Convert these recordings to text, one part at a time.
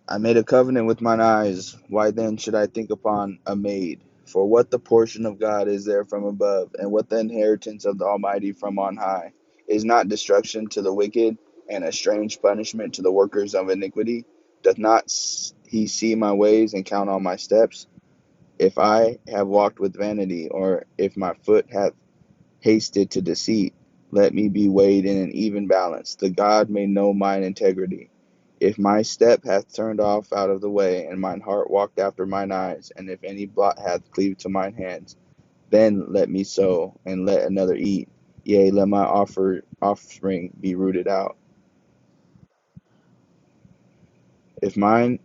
I made a covenant with mine eyes. Why then should I think upon a maid? For what the portion of God is there from above, and what the inheritance of the Almighty from on high? Is not destruction to the wicked, and a strange punishment to the workers of iniquity? Doth not he see my ways and count all my steps? If I have walked with vanity, or if my foot hath hasted to deceit, let me be weighed in an even balance. The God may know mine integrity. If my step hath turned off out of the way, and mine heart walked after mine eyes, and if any blot hath cleaved to mine hands, then let me sow, and let another eat. Yea, let my offspring be rooted out. If mine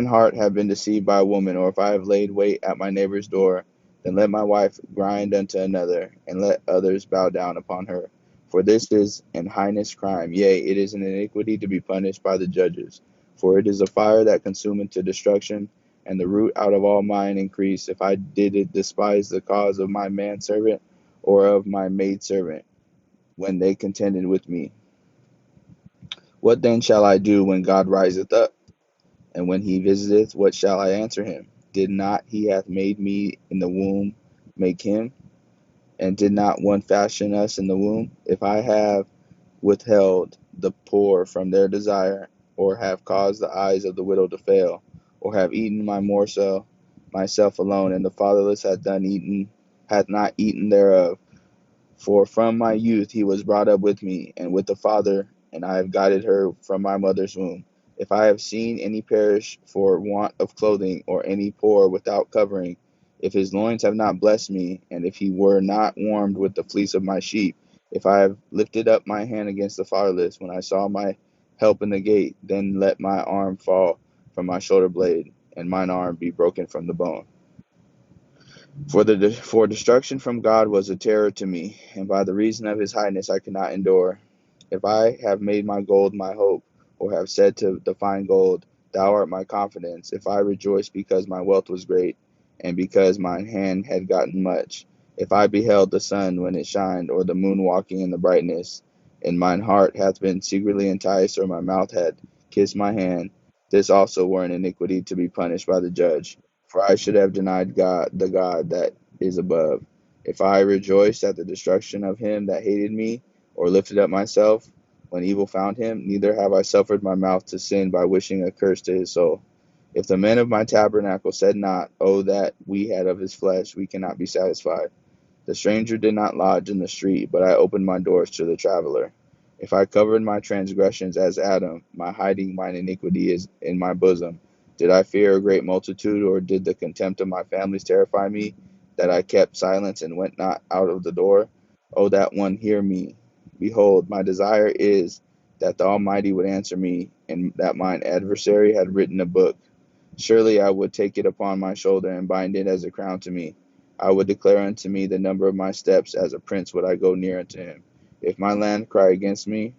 heart have been deceived by a woman, or if I have laid wait at my neighbor's door, then let my wife grind unto another, and let others bow down upon her. For this is an heinous crime, yea, it is an iniquity to be punished by the judges. For it is a fire that consumeth to destruction, and the root out of all mine increase. If I did it despise the cause of my manservant, or of my maidservant, when they contended with me. What then shall I do when God riseth up? And when he visiteth, what shall I answer him? Did not he hath made me in the womb make him? And did not one fashion us in the womb? If I have withheld the poor from their desire, or have caused the eyes of the widow to fail, or have eaten my morsel myself alone, and the fatherless hath not eaten thereof. For from my youth he was brought up with me, and with the father, and I have guided her from my mother's womb. If I have seen any perish for want of clothing, or any poor without covering, if his loins have not blessed me, and if he were not warmed with the fleece of my sheep, if I have lifted up my hand against the fatherless, when I saw my help in the gate, then let my arm fall from my shoulder blade, and mine arm be broken from the bone. For destruction from God was a terror to me, and by the reason of his highness I could not endure. If I have made my gold my hope, or have said to the fine gold, Thou art my confidence, if I rejoice because my wealth was great, and because mine hand had gotten much, if I beheld the sun when it shined, or the moon walking in the brightness, and mine heart hath been secretly enticed, or my mouth had kissed my hand, this also were an iniquity to be punished by the judge. For I should have denied God, the God that is above. If I rejoiced at the destruction of him that hated me, or lifted up myself when evil found him, neither have I suffered my mouth to sin by wishing a curse to his soul. If the men of my tabernacle said not, Oh, that we had of his flesh, we cannot be satisfied. The stranger did not lodge in the street, but I opened my doors to the traveler. If I covered my transgressions as Adam, my hiding mine iniquity is in my bosom. Did I fear a great multitude, or did the contempt of my families terrify me, that I kept silence and went not out of the door? Oh, that one hear me. Behold, my desire is that the Almighty would answer me, and that mine adversary had written a book. Surely I would take it upon my shoulder, and bind it as a crown to me. I would declare unto me the number of my steps, as a prince would I go near unto him. If my land cry against me,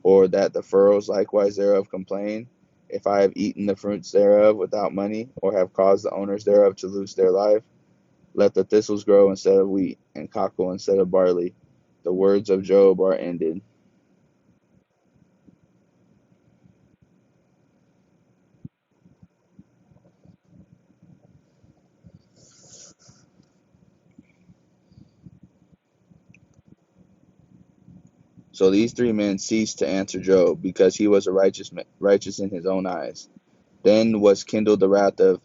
or that the furrows likewise thereof complain, if I have eaten the fruits thereof without money, or have caused the owners thereof to lose their life, let the thistles grow instead of wheat, and cockle instead of barley. The words of Job are ended. So these three men ceased to answer Job, because he was righteous in his own eyes. Then was kindled the wrath of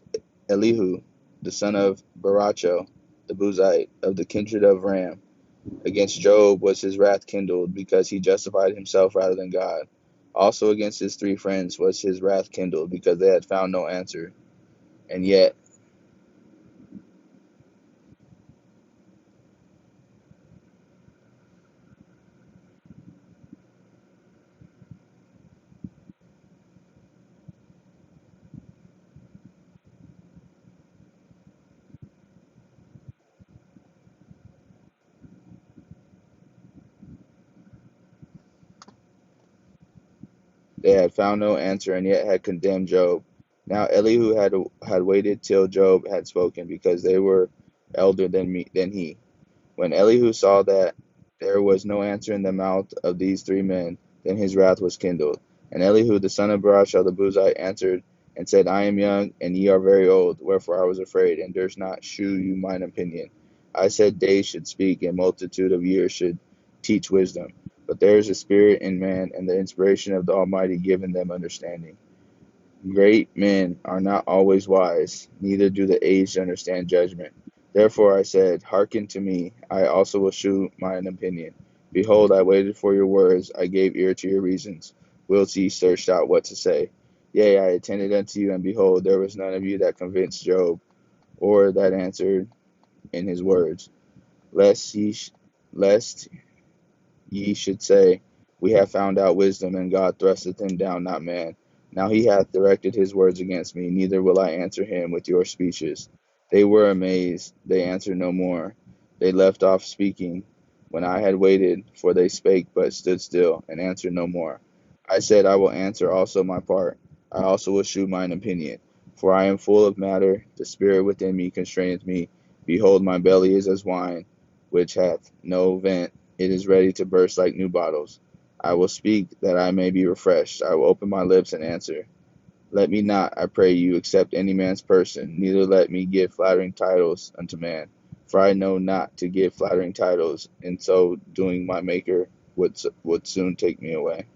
Elihu, the son of Baracho, the Buzite, of the kindred of Ram. Against Job was his wrath kindled, because he justified himself rather than God. Also against his three friends was his wrath kindled, because they had found no answer. And yet they had found no answer, and yet had condemned Job. Now Elihu had waited till Job had spoken, because they were elder than he. When Elihu saw that there was no answer in the mouth of these three men, then his wrath was kindled, And Elihu the son of Barashel the Buzite answered and said, I am young, and ye are very old, wherefore I was afraid, and durst not shew you mine opinion. I said, days should speak, and multitude of years should teach wisdom. But there is a spirit in man, and the inspiration of the Almighty giving them understanding. Great men are not always wise, neither do the aged understand judgment. Therefore I said, hearken to me, I also will shew mine opinion. Behold, I waited for your words, I gave ear to your reasons. Whilst ye searched out what to say. Yea, I attended unto you, and behold, there was none of you that convinced Job, or that answered in his words, lest ye should say, we have found out wisdom, and God thrusteth him down, not man. Now he hath directed his words against me, neither will I answer him with your speeches. They were amazed, they answered no more. They left off speaking when I had waited, for they spake, but stood still, and answered no more. I said, I will answer also my part. I also will shew mine opinion. For I am full of matter, the spirit within me constraineth me. Behold, my belly is as wine, which hath no vent. It is ready to burst like new bottles. I will speak that I may be refreshed. I will open my lips and answer. Let me not, I pray you, accept any man's person, neither let me give flattering titles unto man. For I know not to give flattering titles, in so doing my Maker would soon take me away.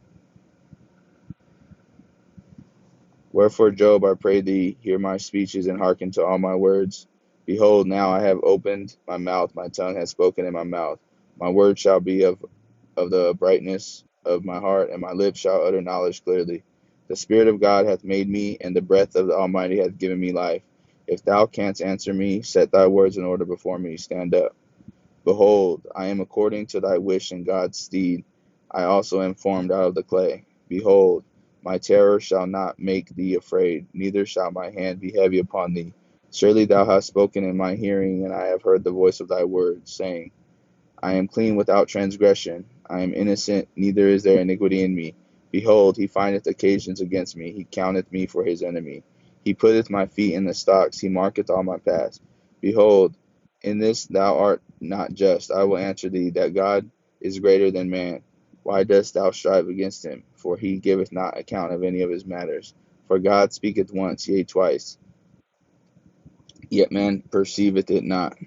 Wherefore, Job, I pray thee, hear my speeches and hearken to all my words. Behold, now I have opened my mouth, my tongue has spoken in my mouth. My word shall be of the brightness of my heart, and my lips shall utter knowledge clearly. The Spirit of God hath made me, and the breath of the Almighty hath given me life. If thou canst answer me, set thy words in order before me. Stand up. Behold, I am according to thy wish in God's stead. I also am formed out of the clay. Behold, my terror shall not make thee afraid, neither shall my hand be heavy upon thee. Surely thou hast spoken in my hearing, and I have heard the voice of thy words, saying, I am clean without transgression. I am innocent, neither is there iniquity in me. Behold, he findeth occasions against me. He counteth me for his enemy. He putteth my feet in the stocks. He marketh all my paths. Behold, in this thou art not just. I will answer thee that God is greater than man. Why dost thou strive against him? For he giveth not account of any of his matters. For God speaketh once, yea, twice, yet man perceiveth it not.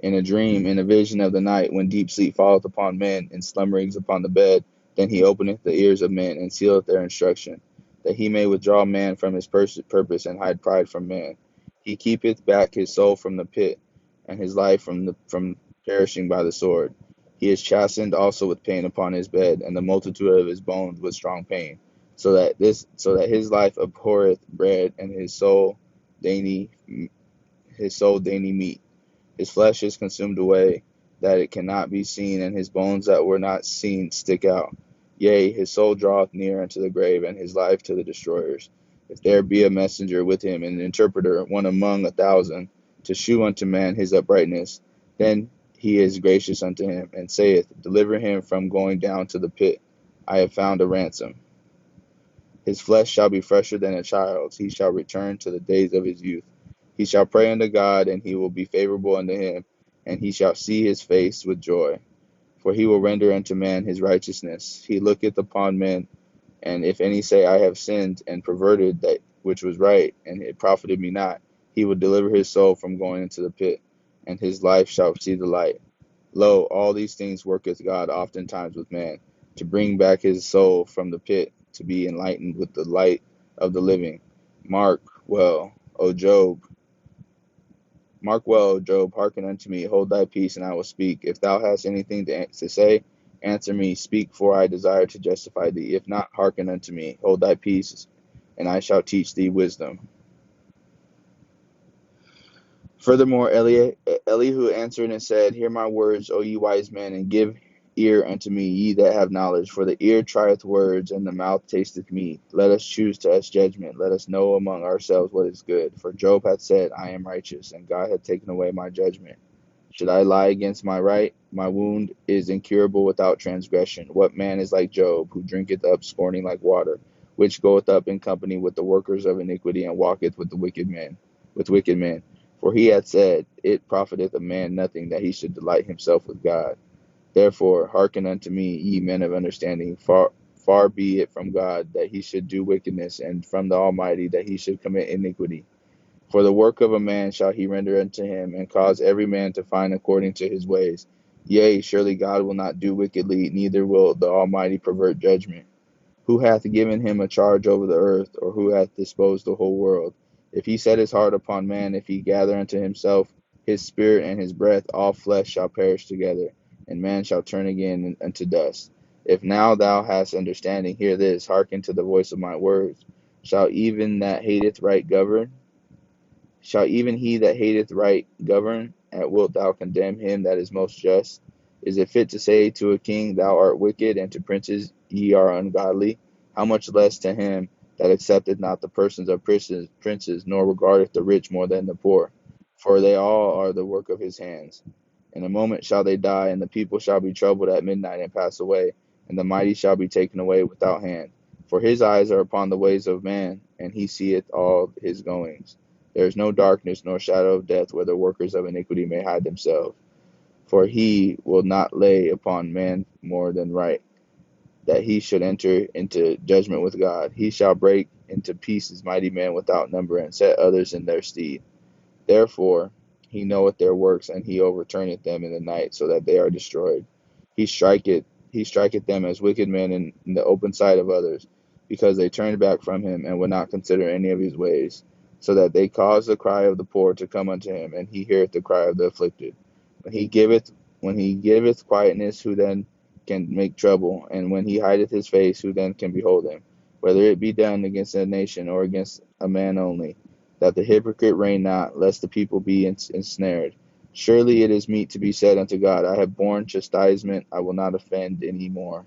In a dream, in a vision of the night, when deep sleep falleth upon men, and slumberings upon the bed, then he openeth the ears of men, and sealeth their instruction, that he may withdraw man from his purpose, and hide pride from man. He keepeth back his soul from the pit, and his life from perishing by the sword. He is chastened also with pain upon his bed, and the multitude of his bones with strong pain, so that his life abhorreth bread, and his soul dainty meat. His flesh is consumed away, that it cannot be seen, and his bones that were not seen stick out. Yea, his soul draweth near unto the grave, and his life to the destroyers. If there be a messenger with him, and an interpreter, one among 1,000, to shew unto man his uprightness, then he is gracious unto him, and saith, Deliver him from going down to the pit. I have found a ransom. His flesh shall be fresher than a child's. He shall return to the days of his youth. He shall pray unto God, and he will be favorable unto him, and he shall see his face with joy. For he will render unto man his righteousness. He looketh upon men, and if any say, I have sinned and perverted that which was right, and it profited me not, he will deliver his soul from going into the pit, and his life shall see the light. Lo, all these things worketh God oftentimes with man, to bring back his soul from the pit, to be enlightened with the light of the living. Mark well, O Job, hearken unto me, hold thy peace, and I will speak. If thou hast anything to say, answer me, speak, for I desire to justify thee. If not, hearken unto me, hold thy peace, and I shall teach thee wisdom. Furthermore, Elihu answered and said, Hear my words, O ye wise men, and give ear unto me, ye that have knowledge. For the ear trieth words, and the mouth tasteth meat. Let us choose to us judgment. Let us know among ourselves what is good. For Job hath said, I am righteous, and God hath taken away my judgment. Should I lie against my right? My wound is incurable without transgression. What man is like Job, who drinketh up scorning like water, which goeth up in company with the workers of iniquity, and walketh with wicked men? For he hath said, It profiteth a man nothing that he should delight himself with God. Therefore hearken unto me, ye men of understanding, far be it from God that he should do wickedness, and from the Almighty that he should commit iniquity. For the work of a man shall he render unto him, and cause every man to find according to his ways. Yea, surely God will not do wickedly, neither will the Almighty pervert judgment. Who hath given him a charge over the earth, or who hath disposed the whole world? If he set his heart upon man, if he gather unto himself his spirit and his breath, all flesh shall perish together, and man shall turn again unto dust. If now thou hast understanding, hear this, hearken to the voice of my words. Shall even that hateth right govern? Shall even he that hateth right govern? And wilt thou condemn him that is most just? Is it fit to say to a king, Thou art wicked, and to princes, Ye are ungodly? How much less to him that accepteth not the persons of princes, nor regardeth the rich more than the poor? For they all are the work of his hands. In a moment shall they die, and the people shall be troubled at midnight and pass away, and the mighty shall be taken away without hand. For his eyes are upon the ways of man, and he seeth all his goings. There is no darkness nor shadow of death where the workers of iniquity may hide themselves. For he will not lay upon man more than right, that he should enter into judgment with God. He shall break into pieces mighty men without number, and set others in their stead. Therefore he knoweth their works, and he overturneth them in the night, so that they are destroyed. He striketh he striketh them as wicked men in the open sight of others, because they turned back from him, and would not consider any of his ways, so that they cause the cry of the poor to come unto him, and he heareth the cry of the afflicted. When he giveth quietness, who then can make trouble? And when he hideth his face, who then can behold him? Whether it be done against a nation, or against a man only, that the hypocrite reign not, lest the people be ensnared. Surely it is meet to be said unto God, I have borne chastisement, I will not offend any more.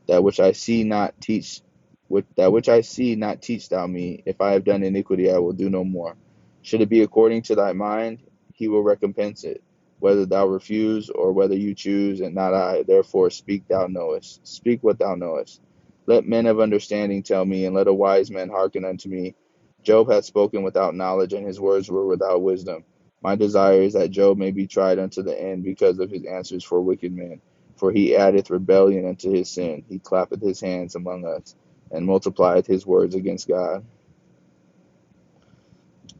That which I see not teach thou me. If I have done iniquity, I will do no more. Should it be according to thy mind, he will recompense it, whether thou refuse, or whether you choose, and not I. Therefore speak what thou knowest. Let men of understanding tell me, and let a wise man hearken unto me. Job hath spoken without knowledge, and his words were without wisdom. My desire is that Job may be tried unto the end, because of his answers for wicked men. For he addeth rebellion unto his sin. He clappeth his hands among us, and multiplieth his words against God.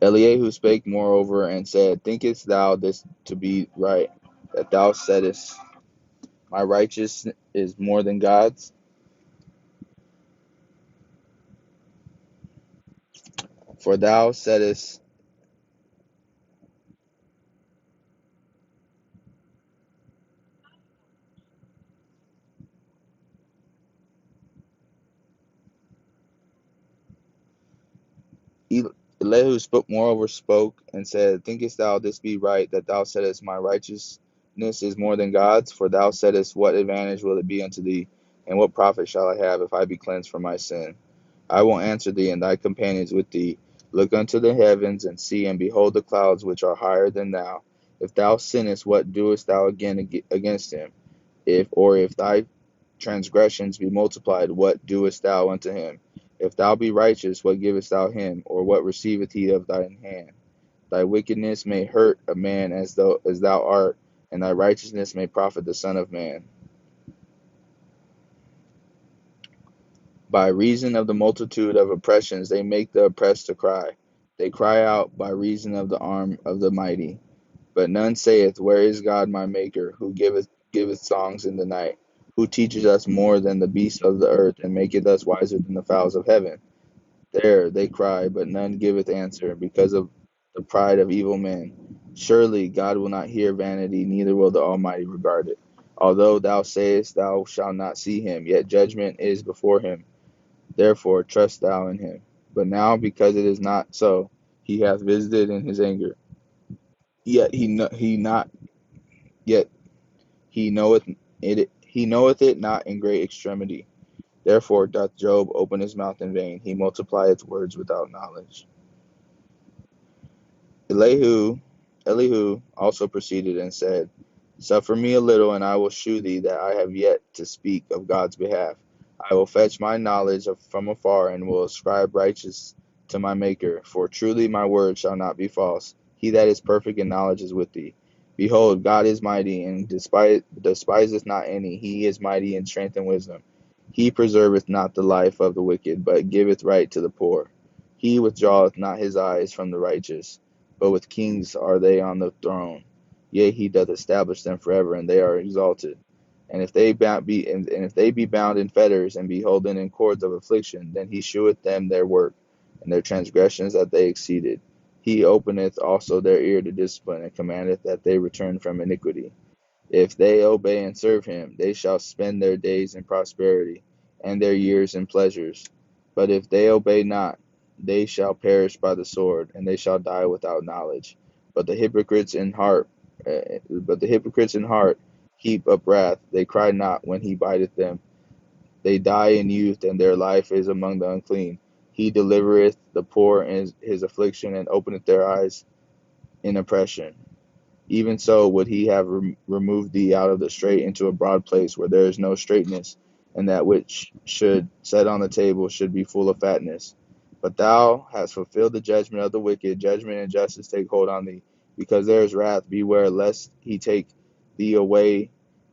Eliyahu spake moreover, and said, Thinkest thou this to be right, that thou saidst, My righteousness is more than God's? For thou saidst, Elihu spoke and said, Thinkest thou this be right, that thou saidst, My righteousness is more than God's? For thou saidst, What advantage will it be unto thee, and what profit shall I have if I be cleansed from my sin? I will answer thee, and thy companions with thee. Look unto the heavens, and see, and behold the clouds which are higher than thou. If thou sinnest, what doest thou again against him? If thy transgressions be multiplied, what doest thou unto him? If thou be righteous, what givest thou him, or what receiveth he of thine hand? Thy wickedness may hurt a man as thou art, and thy righteousness may profit the Son of Man. By reason of the multitude of oppressions, they make the oppressed to cry. They cry out by reason of the arm of the mighty. But none saith, Where is God my Maker, who giveth songs in the night, who teaches us more than the beasts of the earth, and maketh us wiser than the fowls of heaven? There they cry, but none giveth answer, because of the pride of evil men. Surely God will not hear vanity, neither will the Almighty regard it. Although thou sayest thou shalt not see him, yet judgment is before him. Therefore trust thou in him. But now, because it is not so, he hath visited in his anger. Yet yet he knoweth it not in great extremity. Therefore doth Job open his mouth in vain. He multiplieth words without knowledge. Elihu also proceeded and said, Suffer me a little, and I will shew thee that I have yet to speak of God's behalf. I will fetch my knowledge from afar, and will ascribe righteousness to my Maker. For truly my word shall not be false. He that is perfect in knowledge is with thee. Behold, God is mighty, and despiseth not any. He is mighty in strength and wisdom. He preserveth not the life of the wicked, but giveth right to the poor. He withdraweth not his eyes from the righteous, but with kings are they on the throne. Yea, he doth establish them forever, and they are exalted. And if they be bound in fetters, and be holden in cords of affliction, then he sheweth them their work, and their transgressions that they exceeded. He openeth also their ear to discipline, and commandeth that they return from iniquity. If they obey and serve him, they shall spend their days in prosperity, and their years in pleasures. But if they obey not, they shall perish by the sword, and they shall die without knowledge. But the hypocrites in heart, heap up wrath. They cry not when he biteth them. They die in youth, and their life is among the unclean. He delivereth the poor in his affliction, and openeth their eyes in oppression. Even so would he have removed thee out of the strait into a broad place where there is no straightness, and that which should set on the table should be full of fatness. But thou hast fulfilled the judgment of the wicked. Judgment and justice take hold on thee, because there is wrath. Beware lest he take thee away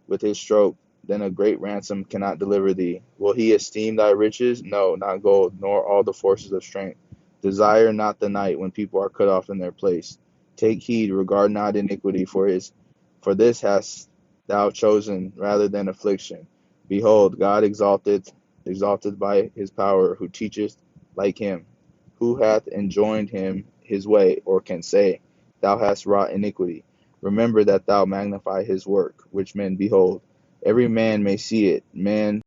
with his stroke. Then a great ransom cannot deliver thee. Will he esteem thy riches? No, not gold, nor all the forces of strength. Desire not the night when people are cut off in their place. Take heed, regard not iniquity, for this hast thou chosen rather than affliction. Behold, God exalted by his power, who teacheth like him. Who hath enjoined him his way, or can say, Thou hast wrought iniquity? Remember that thou magnify his work, which men behold. Every man may see it. Man